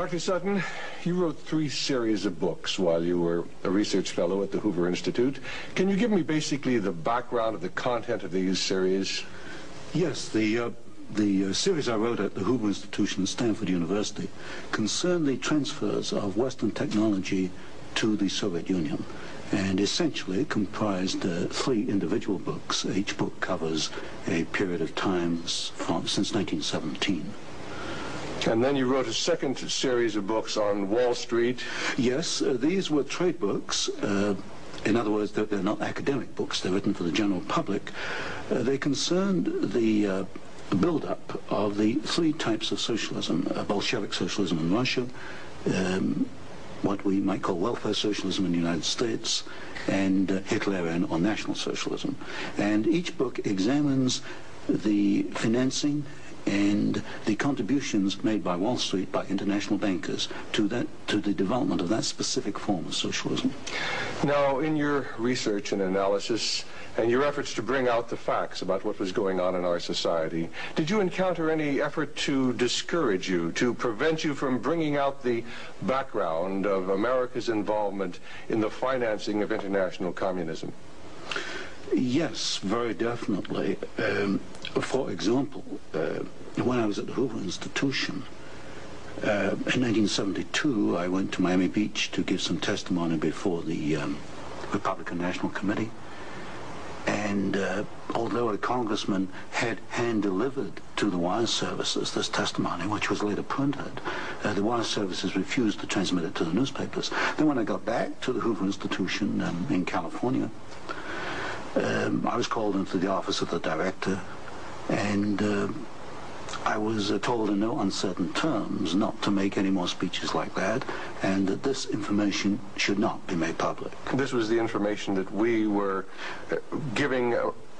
Dr. Sutton, you wrote 3 series of books while you were a research fellow at the Hoover Institute. Can you give me basically the background of the content of these series? Yes, the series I wrote at the Hoover Institution at Stanford University concerned the transfers of Western technology to the Soviet Union, and essentially comprised 3 individual books. Each book covers a period of time since 1917. And then you wrote a second series of books on Wall Street. Yes, these were trade books. In other words, they're not academic books. They're written for the general public. They concerned the build-up of the 3 types of socialism: Bolshevik socialism in Russia, what we might call welfare socialism in the United States, and Hitlerian or National Socialism. And each book examines the financing and the contributions made by Wall Street, by international bankers, to the development of that specific form of socialism. Now, in your research and analysis, and your efforts to bring out the facts about what was going on in our society, did you encounter any effort to discourage you, to prevent you from bringing out the background of America's involvement in the financing of international communism? Yes, very definitely. For example, when I was at the Hoover Institution, in 1972, I went to Miami Beach to give some testimony before the Republican National Committee. And although a congressman had hand-delivered to the wire services this testimony, which was later printed, the wire services refused to transmit it to the newspapers. Then when I got back to the Hoover Institution in California, I was called into the office of the director, and I was told in no uncertain terms not to make any more speeches like that, and that this information should not be made public. This was the information that we were giving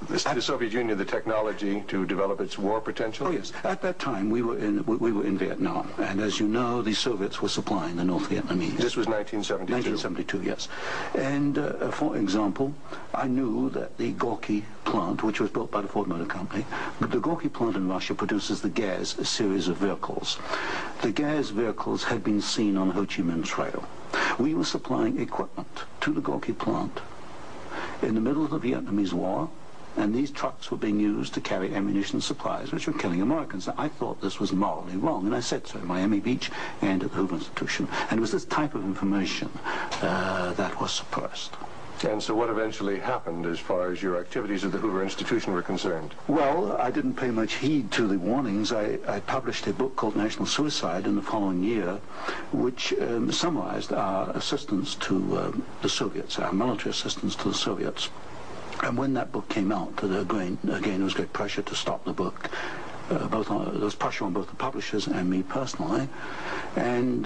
the Soviet Union the technology to develop its war potential? Oh yes, at that time we were in Vietnam, and as you know, the Soviets were supplying the North Vietnamese. This was 1972? 1972, yes. And for example, I knew that the Gorky plant, which was built by the Ford Motor Company, the Gorky plant in Russia produces the Gaz series of vehicles. The Gaz vehicles had been seen on the Ho Chi Minh Trail. We were supplying equipment to the Gorky plant in the middle of the Vietnamese War, and these trucks were being used to carry ammunition supplies, which were killing Americans. I thought this was morally wrong, and I said so at Miami Beach and at the Hoover Institution. And it was this type of information that was suppressed. And so what eventually happened as far as your activities at the Hoover Institution were concerned? Well, I didn't pay much heed to the warnings. I published a book called National Suicide in the following year, which summarized our assistance to the Soviets, our military assistance to the Soviets. And when that book came out, again, there was great pressure to stop the book. There was pressure on both the publishers and me personally. And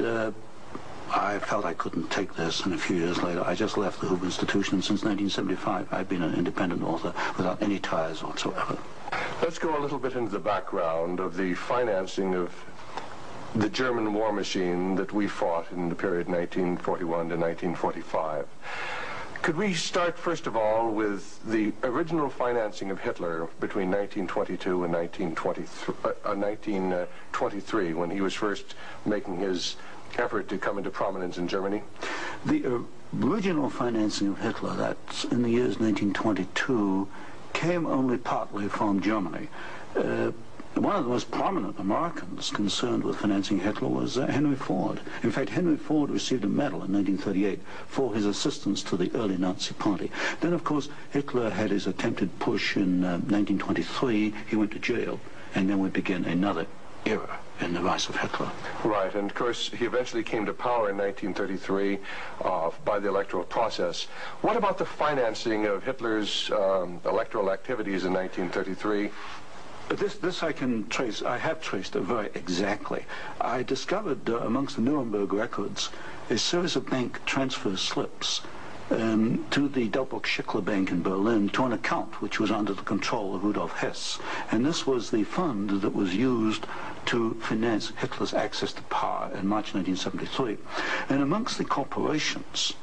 I felt I couldn't take this, and a few years later I just left the Hoover Institution, and since 1975 I've been an independent author without any ties whatsoever. Let's go a little bit into the background of the financing of the German war machine that we fought in the period 1941 to 1945. Could we start, first of all, with the original financing of Hitler between 1922 and 1923, when he was first making his effort to come into prominence in Germany? The original financing of Hitler, that's in the years 1922, came only partly from Germany. One of the most prominent Americans concerned with financing Hitler was Henry Ford. In fact, Henry Ford received a medal in 1938 for his assistance to the early Nazi Party. Then, of course, Hitler had his attempted push in 1923. He went to jail, and then we begin another era in the rise of Hitler. Right, and of course he eventually came to power in 1933 by the electoral process. What about the financing of Hitler's electoral activities in 1933? This I can trace. I have traced it very exactly. I discovered amongst the Nuremberg records a series of bank transfer slips to the Delbrück-Schickler Bank in Berlin to an account which was under the control of Rudolf Hess. And this was the fund that was used to finance Hitler's access to power in March 1973. And amongst the corporations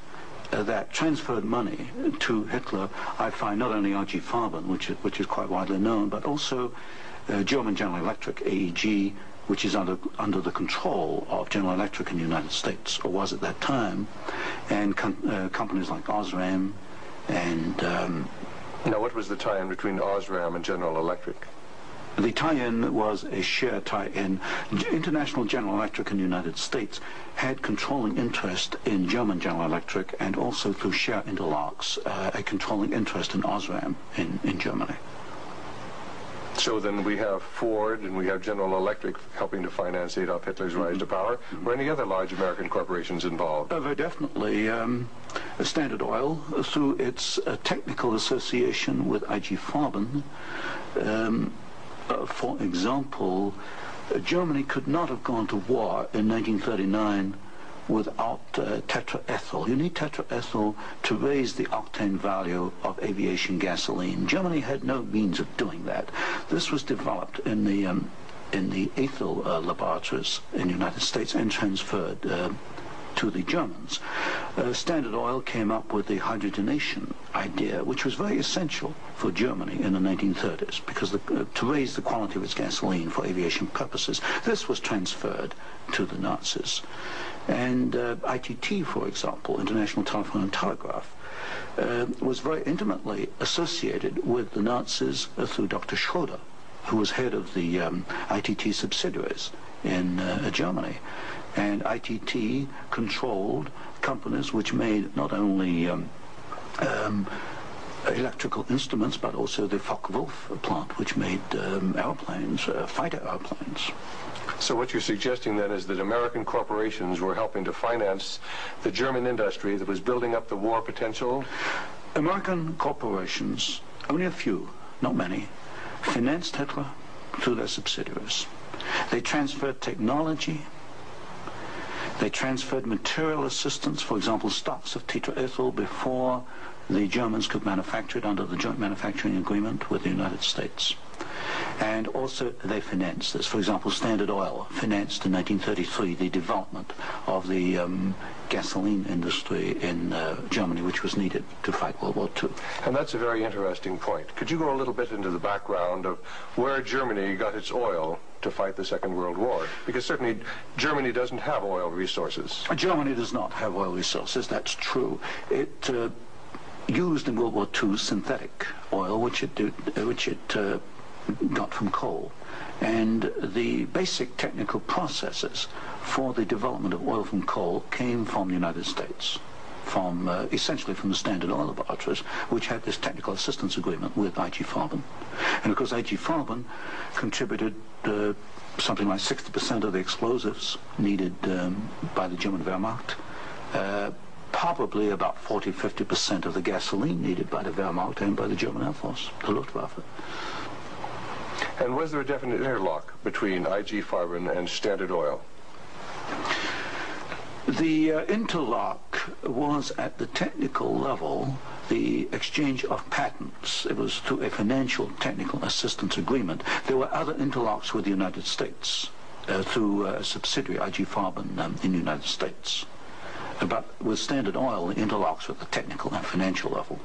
that transferred money to Hitler, I find not only R.G. Farben, which is quite widely known, but also German General Electric, AEG, which is under the control of General Electric in the United States, or was at that time, and companies like Osram and... Now, what was the tie-in between Osram and General Electric? The tie-in was a share tie-in. International General Electric in the United States had controlling interest in German General Electric, and also through share interlocks, a controlling interest in Osram in Germany. So then we have Ford and we have General Electric helping to finance Adolf Hitler's rise to power. Were any other large American corporations involved? Very definitely. Standard Oil, through its technical association with IG Farben, for example, Germany could not have gone to war in 1939 without tetraethyl. You need tetraethyl to raise the octane value of aviation gasoline. Germany had no means of doing that. This was developed in the ethyl laboratories in the United States and transferred to the Germans. Standard Oil came up with the hydrogenation idea, which was very essential for Germany in the 1930s, because to raise the quality of its gasoline for aviation purposes. This was transferred to the Nazis. And ITT, for example, International Telephone and Telegraph, was very intimately associated with the Nazis through Dr. Schroeder, who was head of the ITT subsidiaries in Germany. And ITT controlled companies which made not only electrical instruments, but also the Focke-Wulf plant, which made airplanes, fighter airplanes. So what you're suggesting then is that American corporations were helping to finance the German industry that was building up the war potential? American corporations, only a few, not many, financed Hitler through their subsidiaries. They transferred technology. They transferred material assistance, for example, stocks of tetraethyl before the Germans could manufacture it under the joint manufacturing agreement with the United States. And also they financed this. For example, Standard Oil financed in 1933 the development of the gasoline industry in Germany, which was needed to fight World War II. And that's a very interesting point. Could you go a little bit into the background of where Germany got its oil to fight the Second World War? Because certainly Germany doesn't have oil resources. Germany does not have oil resources, that's true. It used in World War II synthetic oil, which it got from coal. And the basic technical processes for the development of oil from coal came from the United States, from essentially from the Standard Oil laboratories, which had this technical assistance agreement with IG Farben. And of course IG Farben contributed something like 60% of the explosives needed by the German Wehrmacht, probably about 40-50% of the gasoline needed by the Wehrmacht and by the German Air Force, the Luftwaffe. And was there a definite interlock between IG Farben and Standard Oil? The interlock was at the technical level, the exchange of patents. It was through a financial technical assistance agreement. There were other interlocks with the United States through a subsidiary, IG Farben, in the United States. But with Standard Oil, the interlocks at the technical and financial level.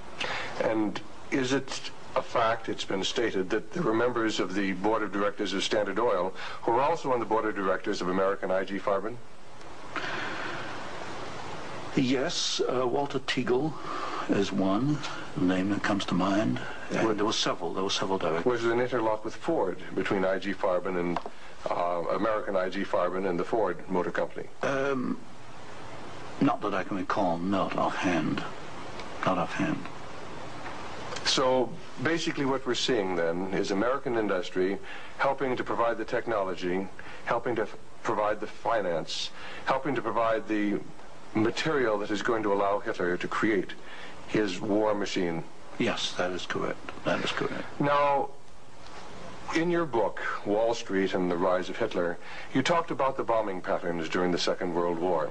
And is it a fact, it's been stated, that there were members of the board of directors of Standard Oil who were also on the board of directors of American IG Farben? Yes, Walter Teagle is one name that comes to mind. There were several directors. Was there an interlock with Ford between IG Farben and American IG Farben and the Ford Motor Company? Not that I can recall, not offhand. Not offhand. So basically what we're seeing then is American industry helping to provide the technology, helping to provide the finance, helping to provide the material that is going to allow Hitler to create his war machine. Yes, that is correct. That is correct. Now, in your book, Wall Street and the Rise of Hitler, you talked about the bombing patterns during the Second World War,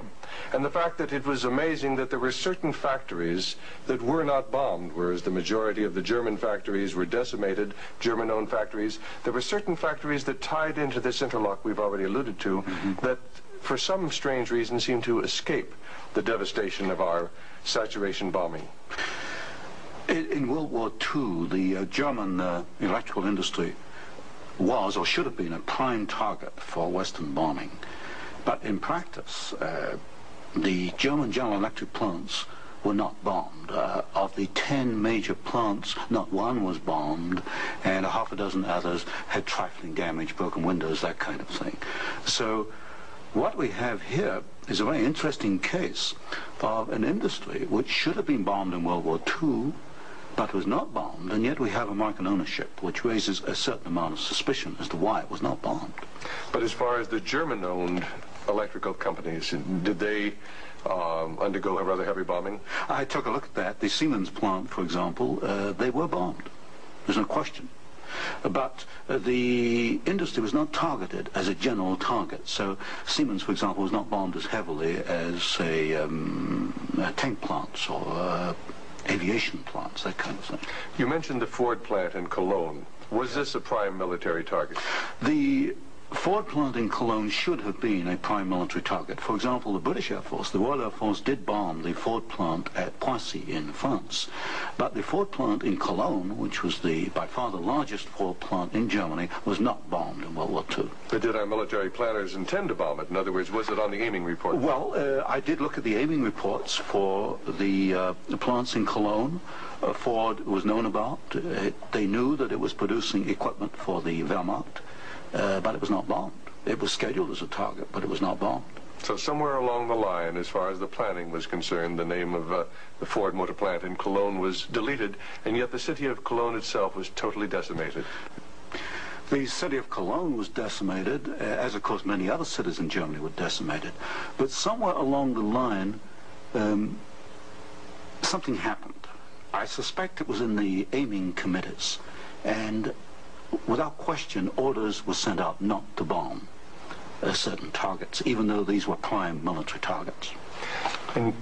and the fact that it was amazing that there were certain factories that were not bombed, whereas the majority of the German factories were decimated, German-owned factories. There were certain factories that tied into this interlock we've already alluded to, that for some strange reason seemed to escape the devastation of our saturation bombing. In World War II, the German electrical industry was or should have been a prime target for Western bombing. But in practice, the German General Electric plants were not bombed. Of the 10 major plants, not one was bombed, and a half a dozen others had trifling damage, broken windows, that kind of thing. So what we have here is a very interesting case of an industry which should have been bombed in World War II, but was not bombed, and yet we have American ownership, which raises a certain amount of suspicion as to why it was not bombed. But as far as the German-owned electrical companies, did they undergo a rather heavy bombing? I took a look at that. The Siemens plant, for example, they were bombed. There's no question. But the industry was not targeted as a general target. So Siemens, for example, was not bombed as heavily as, say, tank plants or aviation plants, that kind of thing. You mentioned the Ford plant in Cologne. Was this a prime military target? The Ford plant in Cologne should have been a prime military target. For example, the British Air Force, the Royal Air Force, did bomb the Ford plant at Poissy in France. But the Ford plant in Cologne, which was by far the largest Ford plant in Germany, was not bombed in World War II. But did our military planners intend to bomb it? In other words, was it on the aiming report? Well, I did look at the aiming reports for the plants in Cologne. Ford was known about. They knew that it was producing equipment for the Wehrmacht. But it was not bombed. It was scheduled as a target, but it was not bombed. So somewhere along the line, as far as the planning was concerned, the name of the Ford motor plant in Cologne was deleted, and yet the city of Cologne itself was totally decimated. The city of Cologne was decimated, as of course many other cities in Germany were decimated. But somewhere along the line, something happened. I suspect it was in the aiming committees, and without question, orders were sent out not to bomb certain targets, even though these were prime military targets. And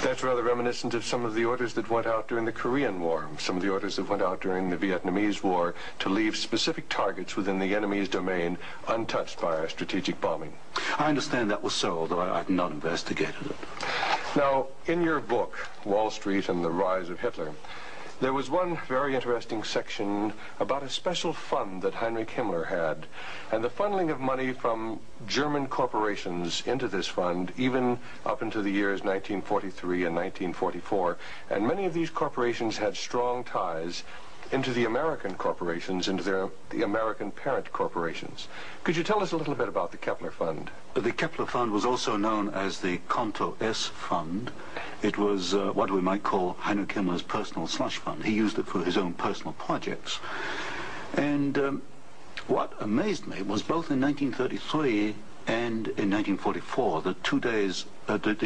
that's rather reminiscent of some of the orders that went out during the Korean War, some of the orders that went out during the Vietnamese War to leave specific targets within the enemy's domain untouched by our strategic bombing. I understand that was so, although I've not investigated it. Now, in your book, Wall Street and the Rise of Hitler, there was one very interesting section about a special fund that Heinrich Himmler had, and the funneling of money from German corporations into this fund, even up into the years 1943 and 1944. And many of these corporations had strong ties into the American corporations, into the American parent corporations. Could you tell us a little bit about the Kepler Fund? The Kepler Fund was also known as the Konto S Fund. It was what we might call Heinrich Himmler's personal slush fund. He used it for his own personal projects. And what amazed me was both in 1933 and in 1944, the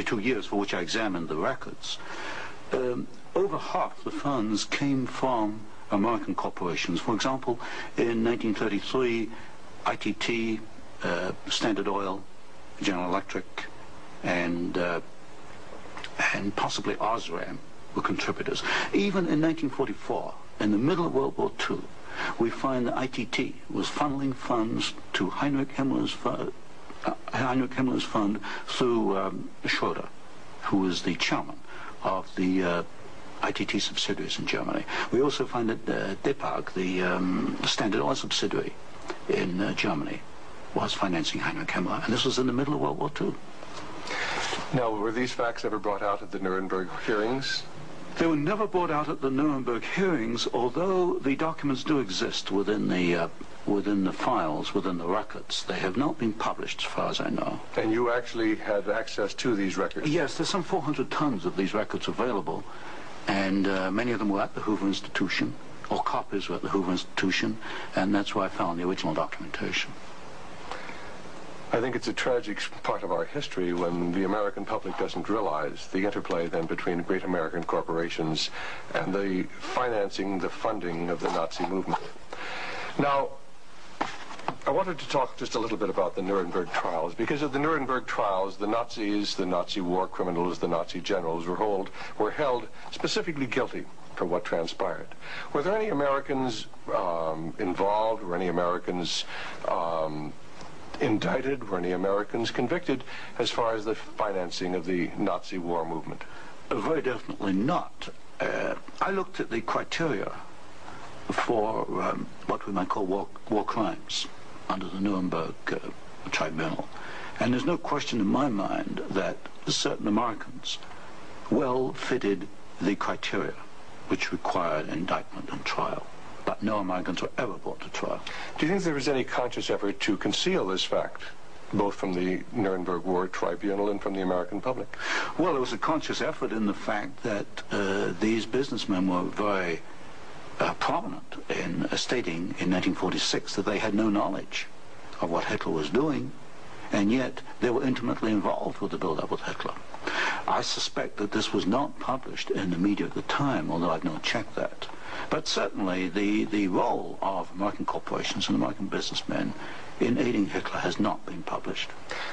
2 years for which I examined the records, over half the funds came from American corporations. For example, in 1933, ITT, Standard Oil, General Electric, and possibly Osram were contributors. Even in 1944, in the middle of World War II, we find that ITT was funneling funds to Heinrich Himmler's fund through Schroeder, who was the chairman of the ITT subsidiaries in Germany. We also find that Depag, the Standard Oil subsidiary in Germany, was financing Heinrich Himmler, and this was in the middle of World War II. Now, were these facts ever brought out at the Nuremberg hearings? They were never brought out at the Nuremberg hearings, although the documents do exist within the files, within the records. They have not been published, as far as I know. And you actually had access to these records? Yes, there's some 400 tons of these records available, and many of them were at the Hoover Institution, or copies were at the Hoover Institution, and that's where I found the original documentation. I think it's a tragic part of our history when the American public doesn't realize the interplay then between great American corporations and the financing, the funding of the Nazi movement. Now, I wanted to talk just a little bit about the Nuremberg trials, because at the Nuremberg trials, the Nazis, the Nazi war criminals, the Nazi generals were held specifically guilty for what transpired. Were there any Americans involved? Were any Americans indicted? Were any Americans convicted as far as the financing of the Nazi war movement? Very definitely not. I looked at the criteria for what we might call war crimes under the Nuremberg Tribunal. And there's no question in my mind that certain Americans well fitted the criteria which required indictment and trial, but no Americans were ever brought to trial. Do you think there was any conscious effort to conceal this fact, both from the Nuremberg War Tribunal and from the American public? Well, there was a conscious effort in the fact that these businessmen were very prominent in stating in 1946 that they had no knowledge of what Hitler was doing, and yet they were intimately involved with the build-up of Hitler. I suspect that this was not published in the media at the time, although I've not checked that. But certainly the role of American corporations and American businessmen in aiding Hitler has not been published.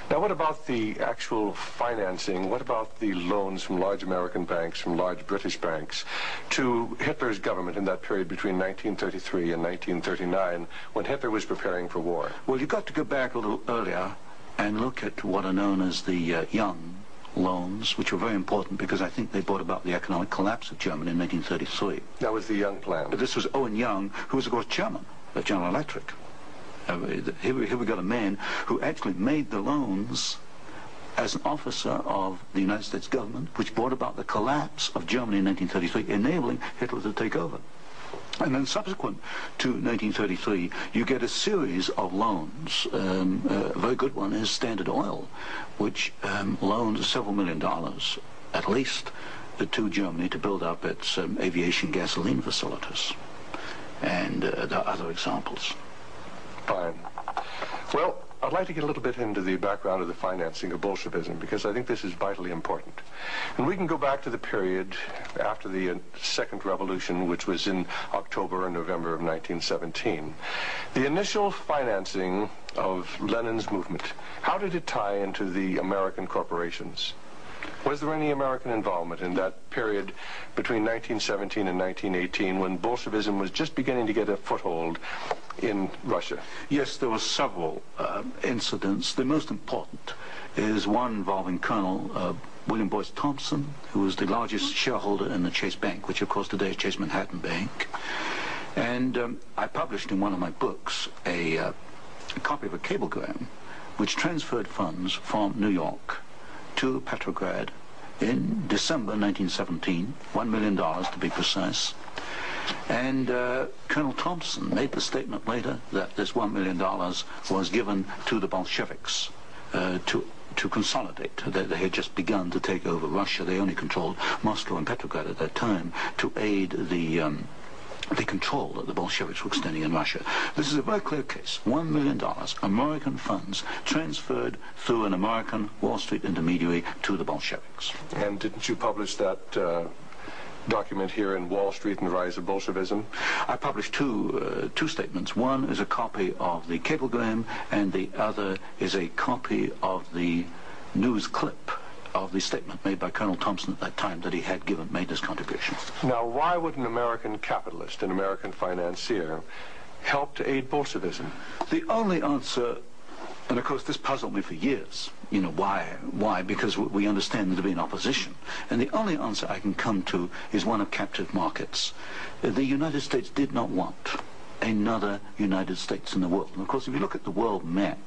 Now, what about the actual financing? What about the loans from large American banks, from large British banks, to Hitler's government in that period between 1933 and 1939, when Hitler was preparing for war? Well, you've got to go back a little earlier and look at what are known as the Young loans, which were very important because I think they brought about the economic collapse of Germany in 1933. That was the Young plan. This was Owen Young, who was, of course, chairman of General Electric. Here we got a man who actually made the loans as an officer of the United States government, which brought about the collapse of Germany in 1933, enabling Hitler to take over. And then subsequent to 1933, you get a series of loans. A very good one is Standard Oil, which loaned several $1 million, at least, to Germany to build up its aviation gasoline facilities. And there are other examples. Fine. Well, I'd like to get a little bit into the background of the financing of Bolshevism, because I think this is vitally important. And we can go back to the period after the Second Revolution, which was in October and November of 1917. The initial financing of Lenin's movement, how did it tie into the American corporations? Was there any American involvement in that period between 1917 and 1918, when Bolshevism was just beginning to get a foothold in Russia? Yes, there were several incidents. The most important is one involving Colonel William Boyce Thompson, who was the largest shareholder in the Chase Bank, which of course today is Chase Manhattan Bank. And I published in one of my books a copy of a cablegram which transferred funds from New York to Petrograd in December 1917, $1 million to be precise. And Colonel Thompson made the statement later that this $1 million was given to the Bolsheviks to consolidate. They had just begun to take over Russia. They only controlled Moscow and Petrograd at that time, to aid the control that the Bolsheviks were extending in Russia. This is a very clear case. $1 million, American funds, transferred through an American Wall Street intermediary to the Bolsheviks. And didn't you publish that document here in Wall Street and the Rise of Bolshevism? I published two statements. One is a copy of the cablegram, and the other is a copy of the news clip of the statement made by Colonel Thompson at that time that he had made this contribution. Now, why would an American capitalist, an American financier, help to aid Bolshevism? The only answer, and of course this puzzled me for years, you know, why? Because we understand there to be an opposition. And the only answer I can come to is one of captive markets. The United States did not want another United States in the world. And of course, if you look at the world map,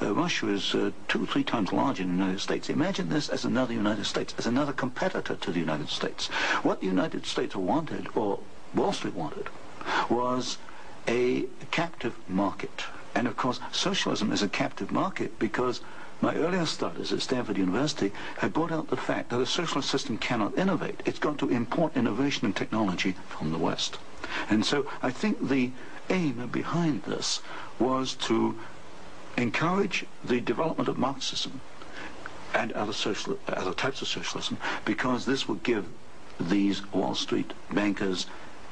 Russia is 2 or 3 times larger than the United States. Imagine this as another United States, as another competitor to the United States. What the United States wanted, or Wall Street wanted, was a captive market. And of course, socialism is a captive market because my earlier studies at Stanford University had brought out the fact that a socialist system cannot innovate. It's got to import innovation and technology from the West. And so I think the aim behind this was to encourage the development of Marxism and other types of socialism, because this would give these Wall Street bankers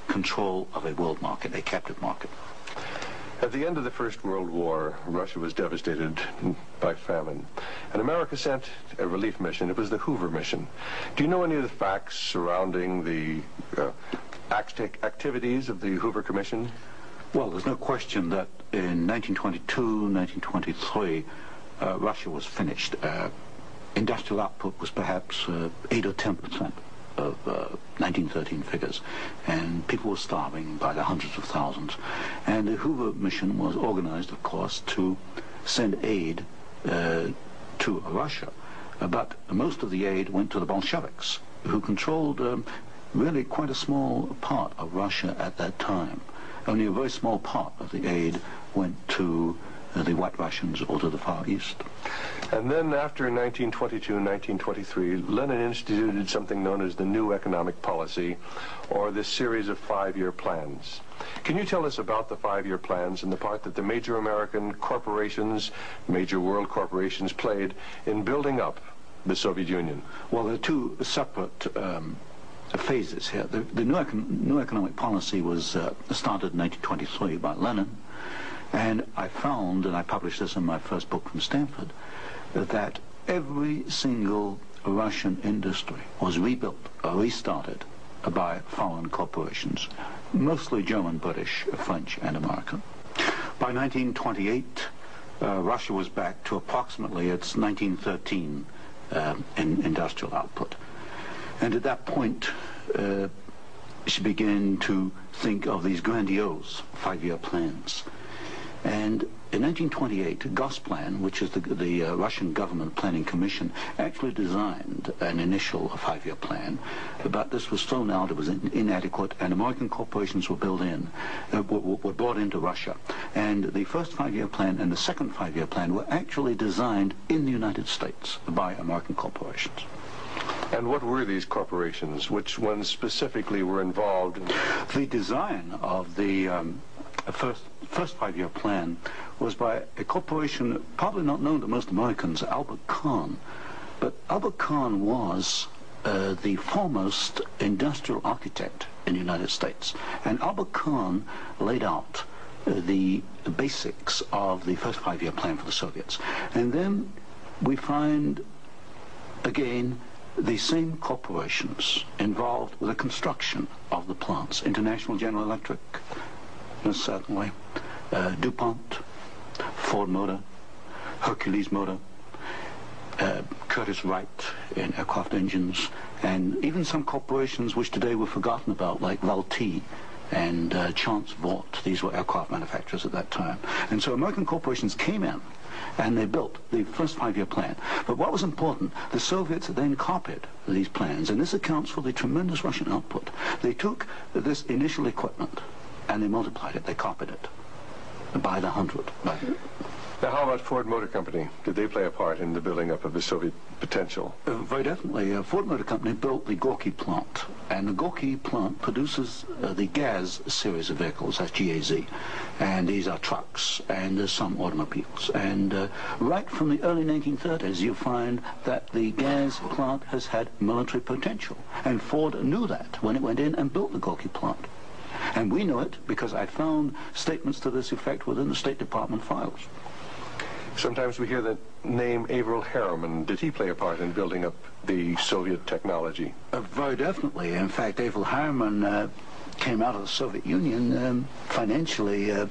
control of a world market, a captive market. At the end of the First World War, Russia was devastated by famine, and America sent a relief mission. It was the Hoover mission. Do you know any of the facts surrounding the activities of the Hoover Commission? Well, there's no question that in 1922, 1923, Russia was finished. Industrial output was perhaps 8 or 10%. of 1913 figures, and people were starving by the hundreds of thousands. And the Hoover mission was organized, of course, to send aid to Russia. But most of the aid went to the Bolsheviks, who controlled really quite a small part of Russia at that time. Only a very small part of the aid went to the White Russians or to the Far East. And then after 1922 and 1923, Lenin instituted something known as the New Economic Policy, or this series of 5-year plans. Can you tell us about the 5-year plans and the part that the major American corporations, major world corporations, played in building up the Soviet Union? Well, there are two separate phases here. The new economic policy was started in 1923 by Lenin, and I found, and I published this in my first book from Stanford, that every single Russian industry was rebuilt or restarted by foreign corporations, mostly German, British, French, and American. By 1928, Russia was back to approximately its 1913 industrial output. And at that point, she began to think of these grandiose 5-year plans. And in 1928, Gosplan, which is the Russian government planning commission, actually designed an initial 5-year plan, but this was thrown out, it was inadequate, and American corporations were brought into Russia. And the first 5-year plan and the second 5-year plan were actually designed in the United States by American corporations. And what were these corporations? Which ones specifically were involved? The design of the first 5-year plan was by a corporation probably not known to most Americans, Albert Kahn. But Albert Kahn was the foremost industrial architect in the United States. And Albert Kahn laid out the basics of the first 5-year plan for the Soviets. And then we find, again, the same corporations involved with the construction of the plants. International General Electric, certainly, DuPont, Ford Motor, Hercules Motor, Curtiss-Wright in aircraft engines, and even some corporations which today were forgotten about, like Vultee and Chance Vought. These were aircraft manufacturers at that time. And so American corporations came in and they built the first 5-year plan. But what was important, the Soviets then copied these plans, and this accounts for the tremendous Russian output. They took this initial equipment and they multiplied it, they copied it by the 100. Now, how about Ford Motor Company? Did they play a part in the building up of the Soviet potential? Very definitely. Ford Motor Company built the Gorky plant, and the Gorky plant produces the GAZ series of vehicles, that's G-A-Z, and these are trucks and some automobiles. And right from the early 1930s, you find that the GAZ plant has had military potential, and Ford knew that when it went in and built the Gorky plant. And we know it because I found statements to this effect within the State Department files. Sometimes we hear the name Averell Harriman. Did he play a part in building up the Soviet technology? Very definitely. In fact, Averell Harriman came out of the Soviet Union financially at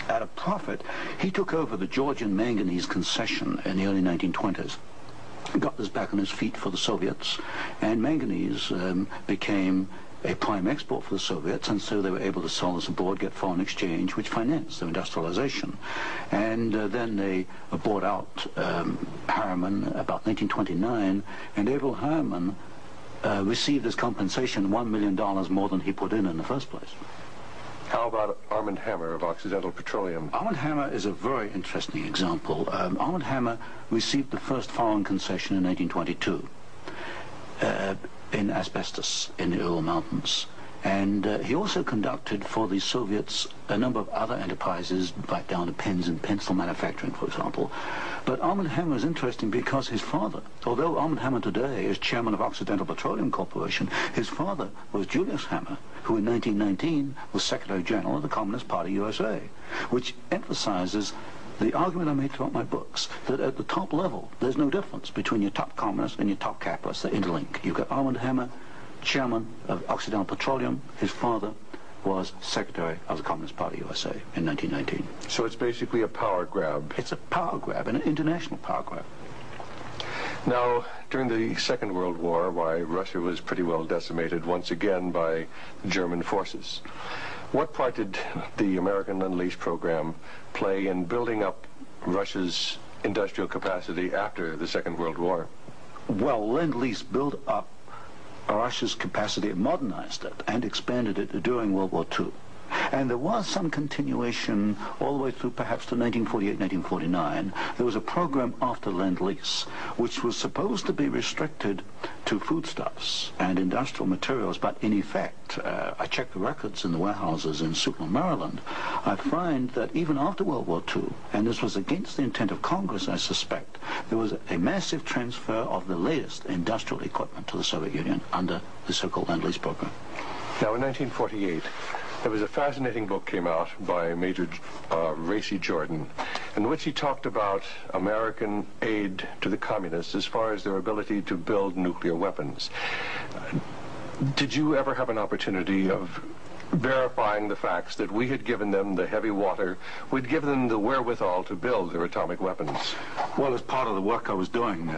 a profit. He took over the Georgian manganese concession in the early 1920s. Got this back on his feet for the Soviets, and manganese became a prime export for the Soviets, and so they were able to sell this abroad, get foreign exchange, which financed their industrialization. And then they bought out Harriman about 1929, and Averell Harriman received as compensation $1 million more than he put in the first place. How about Armand Hammer of Occidental Petroleum? Armand Hammer is a very interesting example. Armand Hammer received the first foreign concession in 1922. In asbestos in the Ural Mountains. And he also conducted for the Soviets a number of other enterprises, right down to pens and pencil manufacturing, for example. But Armand Hammer is interesting because his father, although Armand Hammer today is chairman of Occidental Petroleum Corporation, his father was Julius Hammer, who in 1919 was Secretary General of the Communist Party USA, which emphasizes the argument I made throughout my books, that at the top level, there's no difference between your top communists and your top capitalists. They interlink. You've got Armand Hammer, chairman of Occidental Petroleum. His father was Secretary of the Communist Party USA in 1919. So it's basically a power grab. It's a power grab, an international power grab. Now, during the Second World War, why, Russia was pretty well decimated once again by German forces. What part did the American Lend-Lease program play in building up Russia's industrial capacity after the Second World War? Well, Lend-Lease built up Russia's capacity, modernized it, and expanded it during World War II. And there was some continuation all the way through perhaps to 1948, 1949. There was a program after Lend-Lease, which was supposed to be restricted to foodstuffs and industrial materials, but in effect, I checked the records in the warehouses in Suitland, Maryland, I find that even after World War II, and this was against the intent of Congress, I suspect, there was a massive transfer of the latest industrial equipment to the Soviet Union under the so-called Lend-Lease program. Now, in 1948, there was a fascinating book came out by Major Racy Jordan, in which he talked about American aid to the communists as far as their ability to build nuclear weapons. Did you ever have an opportunity of verifying the facts that we had given them the heavy water, we'd given them the wherewithal to build their atomic weapons? Well, as part of the work I was doing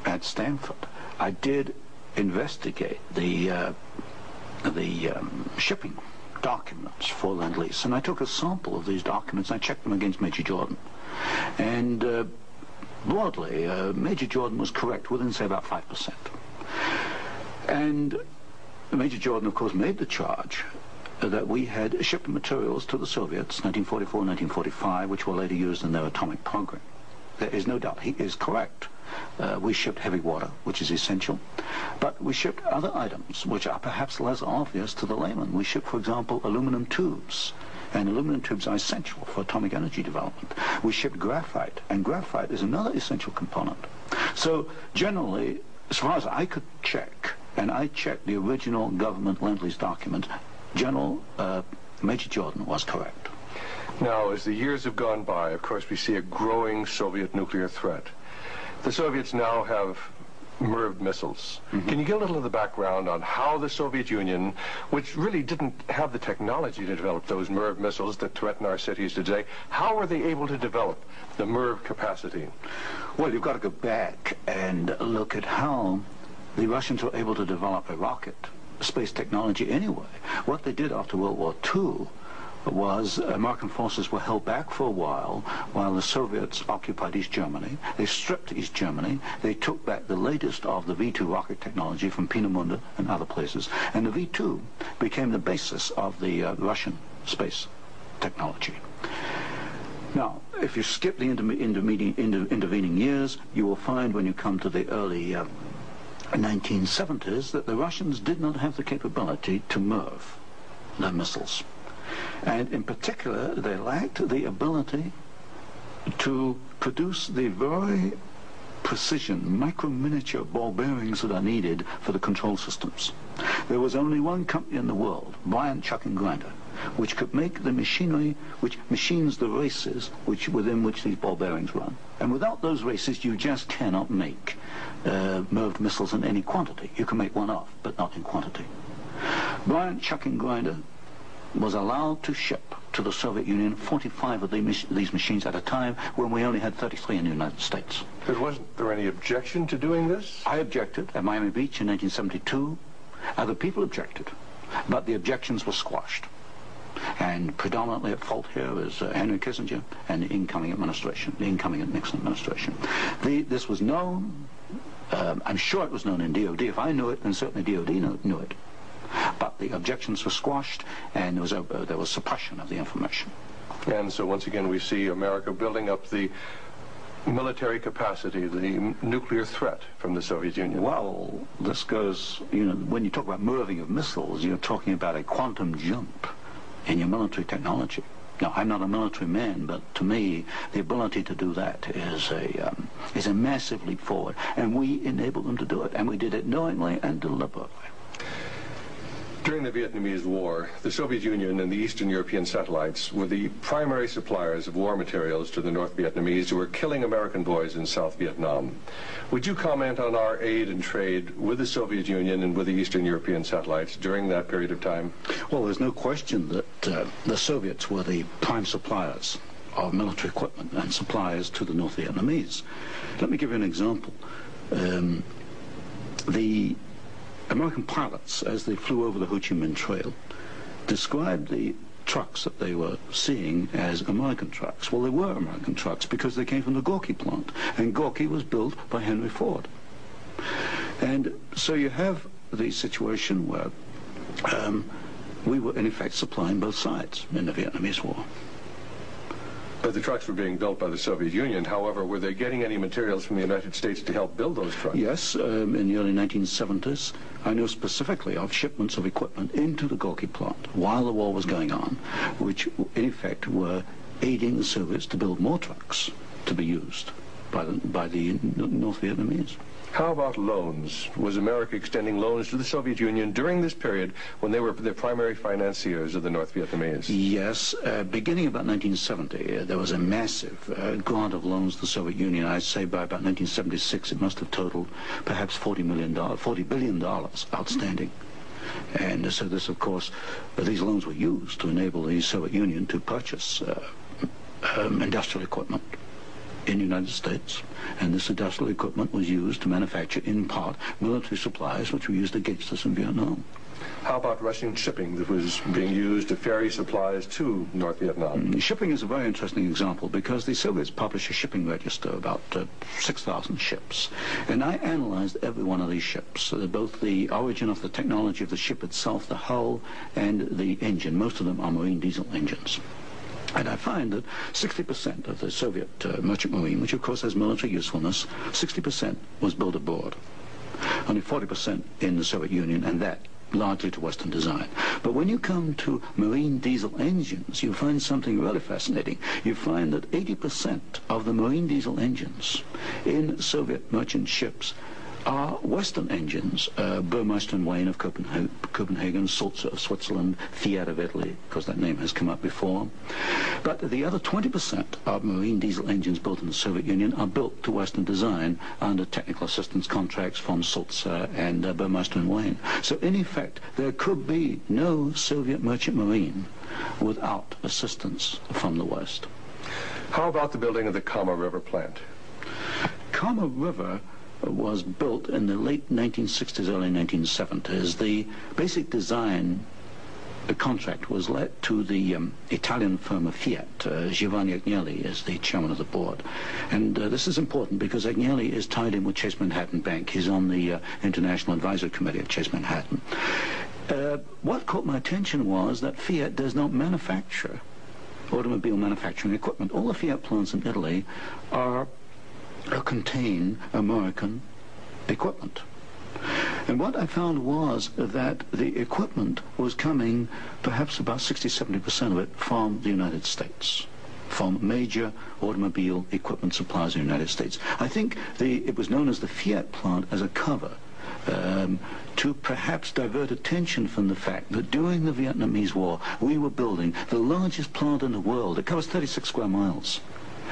at Stanford, I did investigate the shipping documents for Lend-Lease, and I took a sample of these documents and I checked them against Major Jordan. And broadly, Major Jordan was correct within, say, about 5%. And Major Jordan, of course, made the charge that we had shipped materials to the Soviets, 1944, 1945, which were later used in their atomic program. There is no doubt. He is correct. We shipped heavy water, which is essential, but we shipped other items which are perhaps less obvious to the layman. We shipped, for example, aluminum tubes, and aluminum tubes are essential for atomic energy development. We shipped graphite, and graphite is another essential component. So generally, as far as I could check, and I checked the original government Lend-Lease document, General Major Jordan was correct. Now, as the years have gone by, of course, we see a growing Soviet nuclear threat. The Soviets now have MIRV missiles. Mm-hmm. Can you give a little of the background on how the Soviet Union, which really didn't have the technology to develop those MIRV missiles that threaten our cities today, how were they able to develop the MIRV capacity? Well, you've got to go back and look at how the Russians were able to develop a rocket, space technology anyway. What they did after World War II was American forces were held back for a while the Soviets occupied East Germany. They stripped East Germany. They took back the latest of the V-2 rocket technology from Peenemünde and other places. And the V-2 became the basis of the Russian space technology. Now, if you skip the intervening years, you will find when you come to the early 1970s that the Russians did not have the capability to MIRV their missiles. And in particular, they lacked the ability to produce the very precision, micro-miniature ball bearings that are needed for the control systems. There was only one company in the world, Bryant, Chuck and Grinder, which could make the machinery which machines the races within which these ball bearings run. And without those races, you just cannot make MIRV missiles in any quantity. You can make one off, but not in quantity. Bryant, Chuck and Grinder was allowed to ship to the Soviet Union 45 of these machines at a time when we only had 33 in the United States. But wasn't there any objection to doing this? I objected at Miami Beach in 1972. Other people objected, but the objections were squashed. And predominantly at fault here is Henry Kissinger and the incoming administration, the incoming Nixon administration. This was known, I'm sure it was known in DOD. If I knew it, then certainly DOD knew it. But the objections were squashed, and there was suppression of the information. And so once again we see America building up the military capacity, the nuclear threat from the Soviet Union. Well, this goes, when you talk about MIRVing of missiles, you're talking about a quantum jump in your military technology. Now, I'm not a military man, but to me, the ability to do that is a massive leap forward, and we enabled them to do it, and we did it knowingly and deliberately. During the Vietnamese War, the Soviet Union and the Eastern European satellites were the primary suppliers of war materials to the North Vietnamese who were killing American boys in South Vietnam. Would you comment on our aid and trade with the Soviet Union and with the Eastern European satellites during that period of time? Well, there's no question that the Soviets were the prime suppliers of military equipment and suppliers to the North Vietnamese. Let me give you an example. the American pilots, as they flew over the Ho Chi Minh Trail, described the trucks that they were seeing as American trucks. Well, they were American trucks because they came from the Gorky plant, and Gorky was built by Henry Ford. And so you have the situation where we were in effect supplying both sides in the Vietnamese War. But the trucks were being built by the Soviet Union. However, were they getting any materials from the United States to help build those trucks? Yes, in the early 1970s, I know specifically of shipments of equipment into the Gorky plant while the war was going on, which in effect were aiding the Soviets to build more trucks to be used by the North Vietnamese. How about loans? Was America extending loans to the Soviet Union during this period when they were the primary financiers of the North Vietnamese? Yes. Beginning about 1970, there was a massive grant of loans to the Soviet Union. I'd say by about 1976, it must have totaled perhaps $40 billion outstanding. And so this, of course, these loans were used to enable the Soviet Union to purchase industrial equipment in the United States, and this industrial equipment was used to manufacture, in part, military supplies which were used against us in Vietnam. How about Russian shipping that was being used to ferry supplies to North Vietnam? Shipping is a very interesting example because the Soviets published a shipping register, about 6,000 ships, and I analyzed every one of these ships, both the origin of the technology of the ship itself, the hull, and the engine. Most of them are marine diesel engines. And I find that 60% of the Soviet merchant marine, which of course has military usefulness, 60% was built aboard. Only 40% in the Soviet Union, and that largely to Western design. But when you come to marine diesel engines, you find something really fascinating. You find that 80% of the marine diesel engines in Soviet merchant ships are Western engines, Burmeister and Wain of Copenhagen, Sulzer of Switzerland, Fiat of Italy, because that name has come up before. But the other 20% of marine diesel engines built in the Soviet Union are built to Western design under technical assistance contracts from Sulzer and Burmeister and Wain. So in effect, there could be no Soviet merchant marine without assistance from the West. How about the building of the Kama River plant? Kama River was built in the late 1960s, early 1970s. The basic design contract was let to the Italian firm of Fiat. Giovanni Agnelli is the chairman of the board. And this is important because Agnelli is tied in with Chase Manhattan Bank. He's on the International Advisory Committee of Chase Manhattan. What caught my attention was that Fiat does not manufacture automobile manufacturing equipment. All the Fiat plants in Italy contain American equipment. And what I found was that the equipment was coming, perhaps about 60-70% of it, from the United States, from major automobile equipment suppliers in the United States. I think it was known as the Fiat plant as a cover to perhaps divert attention from the fact that during the Vietnamese War, we were building the largest plant in the world. It covers 36 square miles.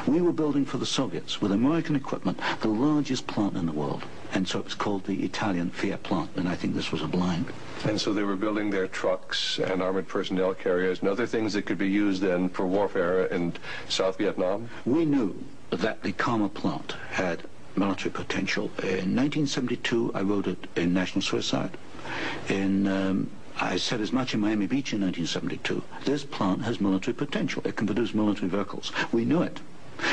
We were building for the Soviets, with American equipment, the largest plant in the world. And so it was called the Italian Fiat plant, and I think this was a blind. And so they were building their trucks and armored personnel carriers and other things that could be used then for warfare in South Vietnam? We knew that the Kama plant had military potential. In 1972, I wrote it in National Suicide. I said as much in Miami Beach in 1972. This plant has military potential. It can produce military vehicles. We knew it.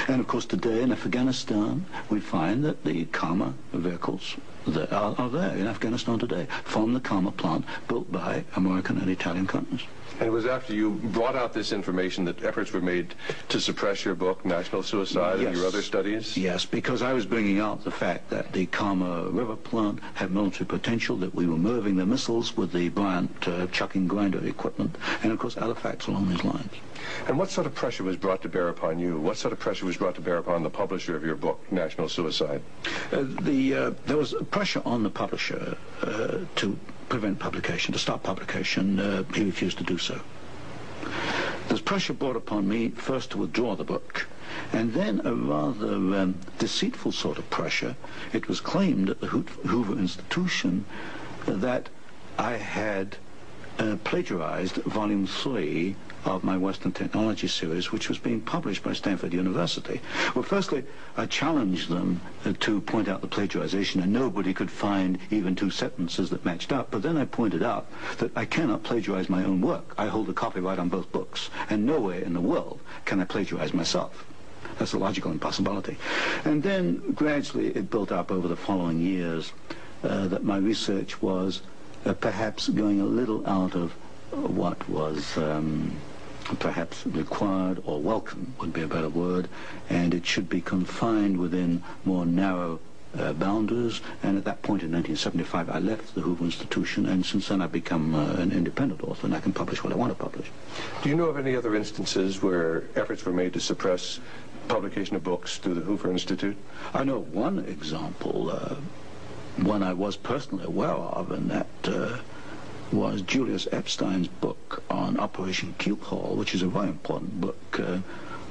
And of course today in Afghanistan we find that the Kama vehicles that are there in Afghanistan today from the Kama plant built by American and Italian companies. And it was after you brought out this information that efforts were made to suppress your book, National Suicide, and your other studies? Yes, because I was bringing out the fact that the Kama River plant had military potential, that we were moving the missiles with the Bryant chucking grinder equipment, and of course other facts along these lines. And what sort of pressure was brought to bear upon you? What sort of pressure was brought to bear upon the publisher of your book, National Suicide? There was pressure on the publisher to prevent publication, to stop publication. He refused to do so. There's pressure brought upon me first to withdraw the book, and then a rather deceitful sort of pressure. It was claimed at the Hoover Institution that I had plagiarized Volume 3 of my Western Technology series, which was being published by Stanford University. Well, firstly, I challenged them to point out the plagiarization, and nobody could find even two sentences that matched up. But then I pointed out that I cannot plagiarize my own work. I hold the copyright on both books, and nowhere in the world can I plagiarize myself. That's a logical impossibility. And then gradually it built up over the following years that my research was perhaps going a little out of what was perhaps required or welcome would be a better word, and it should be confined within more narrow boundaries. And at that point in 1975 I left the Hoover Institution, and since then I've become an independent author, and I can publish what I want to publish. Do you know of any other instances where efforts were made to suppress publication of books through the Hoover Institute? I know one example, one I was personally aware of, and that was Julius Epstein's book on Operation Keelhaul, which is a very important book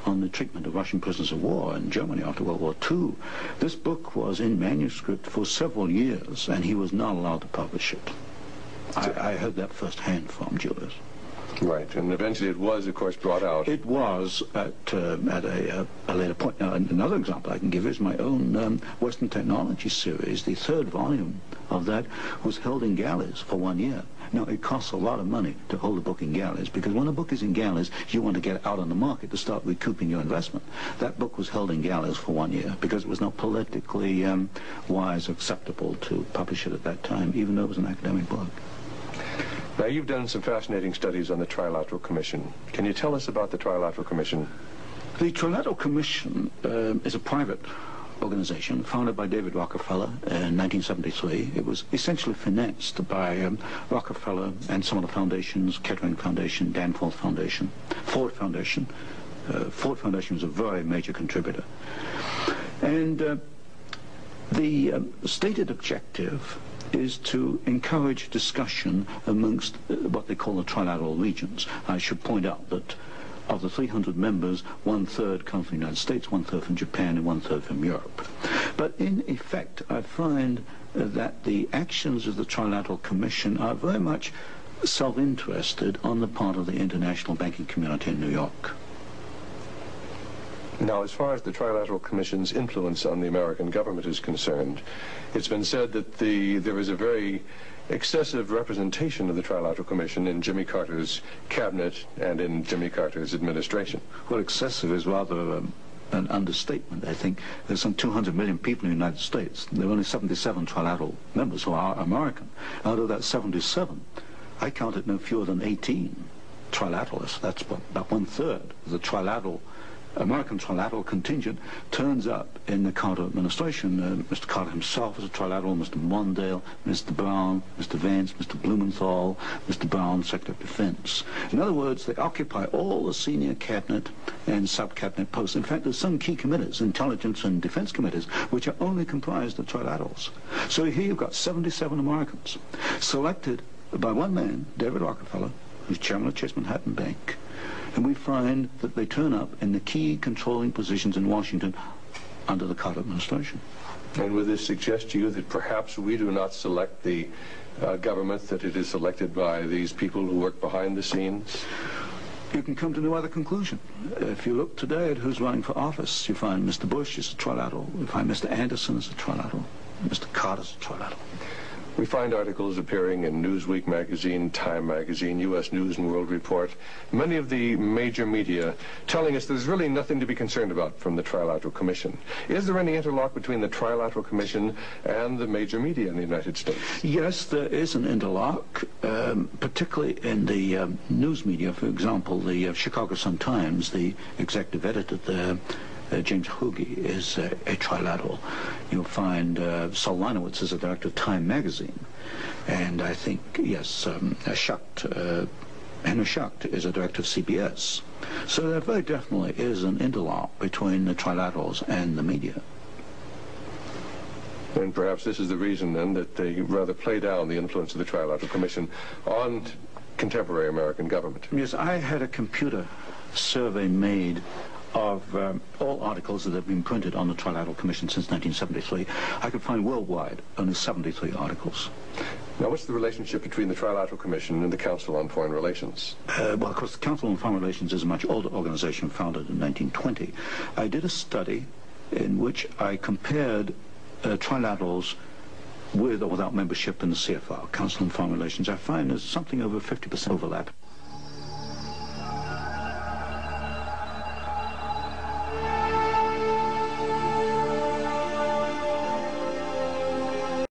on the treatment of Russian prisoners of war in Germany after World War II. This book was in manuscript for several years, and he was not allowed to publish it. I heard that firsthand from Julius. Right, and eventually it was, of course, brought out. It was at a later point. Now, another example I can give is my own Western Technology series. The third volume of that was held in galleys for 1 year. Now, it costs a lot of money to hold a book in galleys, because when a book is in galleys, you want to get it out on the market to start recouping your investment. That book was held in galleys for 1 year because it was not politically wise or acceptable to publish it at that time, even though it was an academic book. Now, you've done some fascinating studies on the Trilateral Commission. Can you tell us about the Trilateral Commission? The Trilateral Commission is a private organization founded by David Rockefeller in 1973. It was essentially financed by Rockefeller and some of the foundations, Kettering Foundation, Danforth Foundation, Ford Foundation. Ford Foundation was a very major contributor. And the stated objective is to encourage discussion amongst what they call the trilateral regions. I should point out that of the 300 members, 1/3 come from the United States, 1/3 from Japan, and 1/3 from Europe. But in effect, I find that the actions of the Trilateral Commission are very much self-interested on the part of the international banking community in New York. Now, as far as the Trilateral Commission's influence on the American government is concerned, it's been said that there is a very excessive representation of the Trilateral Commission in Jimmy Carter's cabinet and in Jimmy Carter's administration. Well, excessive is rather an understatement. I think there's some 200 million people in the United States. There are only 77 trilateral members who are American. Out of that 77, I counted no fewer than 18 trilateralists. That's about 1/3 of the American trilateral contingent turns up in the Carter administration. Mr. Carter himself was a trilateral, Mr. Mondale, Mr. Brown, Mr. Vance, Mr. Blumenthal, Mr. Brown, Secretary of Defense. In other words, they occupy all the senior cabinet and sub-cabinet posts. In fact, there's some key committees, intelligence and defense committees, which are only comprised of trilaterals. So here you've got 77 Americans selected by one man, David Rockefeller, who's chairman of Chase Manhattan Bank. And we find that they turn up in the key controlling positions in Washington under the Carter administration. And would this suggest to you that perhaps we do not select the government, that it is selected by these people who work behind the scenes? You can come to no other conclusion. If you look today at who's running for office, you find Mr. Bush is a trilateral, you find Mr. Anderson is a trilateral, Mr. Carter's a trilateral. We find articles appearing in Newsweek magazine, Time magazine, U.S. News and World Report, many of the major media telling us there's really nothing to be concerned about from the Trilateral Commission. Is there any interlock between the Trilateral Commission and the major media in the United States? Yes, there is an interlock, particularly in the news media. For example, the Chicago Sun-Times, the executive editor there, James Hoagie, is a trilateral. You'll find Saul Leinowitz is a director of Time magazine. And I think, yes, Henry Schacht is a director of CBS. So there very definitely is an interlock between the trilaterals and the media. And perhaps this is the reason, then, that they rather play down the influence of the Trilateral Commission on contemporary American government. Yes, I had a computer survey made of all articles that have been printed on the Trilateral Commission since 1973. I could find worldwide only 73 articles. Now, what's the relationship between the Trilateral Commission and the Council on Foreign Relations? Well, of course, the Council on Foreign Relations is a much older organization founded in 1920. I did a study in which I compared trilaterals with or without membership in the CFR, Council on Foreign Relations. I find there's something over 50% overlap.